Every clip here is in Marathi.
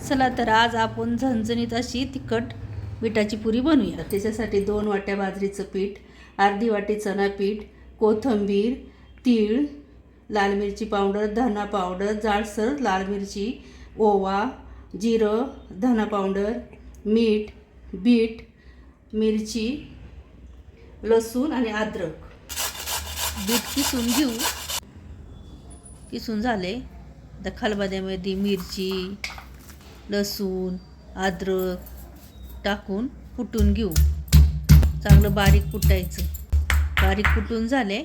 चला तर आज आपण झणझणीत अशी तिखट पिठाची पुरी बनवूया. त्याच्यासाठी 2 वाट्या बाजरीचं पीठ, अर्धी वाटी चणा पीठ, कोथिंबीर, तीळ, लाल मिरची पावडर, धना पावडर, जाडसर लाल मिरची, ओवा, जिरं, धना पावडर, मीठ, बीट, मिरची, लसूण आणि अद्रक. बीट किसून घेऊ. किसून झाले तर खलबत्त्यामध्ये मिरची, लसूण, अद्रक टाकून कुटून घेऊ. चांगलं बारीक कुटायचं. बारीक कुटून झाले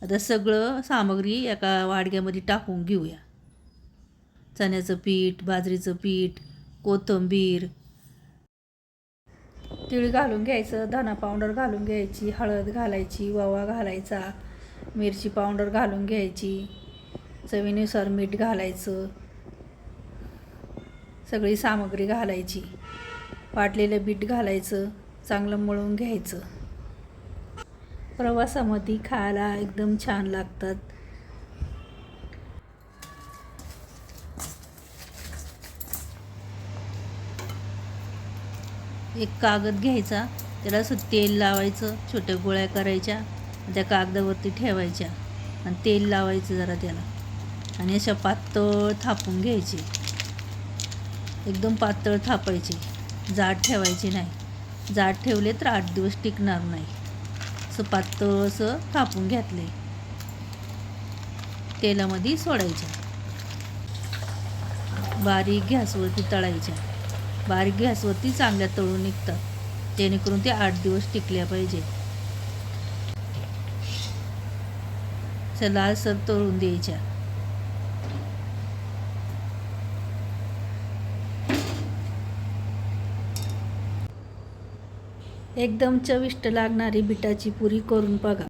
आता सगळं सामग्री एका वाडग्यामध्ये टाकून घेऊया. चण्याचं पीठ, बाजरीचं पीठ, कोथिंबीर, तीळ घालून घ्यायचं, धना पावडर घालून घ्यायची, हळद घालायची, ओवा घालायचा, मिरची पावडर घालून घ्यायची, चवीनुसार मीठ घालायचं, सगळी सामग्री घालायची, वाटलेलं बीट घालायचं, चांगलं मळून घ्यायचं. प्रवासामध्ये खायला एकदम छान लागतात. एक कागद घ्यायचा, त्याला असं तेल लावायचं, छोट्या गोळ्या करायच्या, त्या कागदावरती ठेवायच्या आणि तेल लावायचं जरा त्याला आणि अशा पातळ थापून घ्यायचे. एकदम पातळ थापायचे, जाड ठेवायचे नाही. जाड ठेवले तर 8 दिवस टिकणार नाही. असं पातळ असं थापून घेतले, तेलामध्ये सोडायच्या. बारीक गॅसवरती तळायच्या. बारीक गॅसवरती चांगल्या तळून निघतात, जेणेकरून ते 8 दिवस टिकल्या पाहिजे. लालसर तळून द्यायच्या. एकदम चविष्ट लागणारी बिटाची पुरी करून बघा.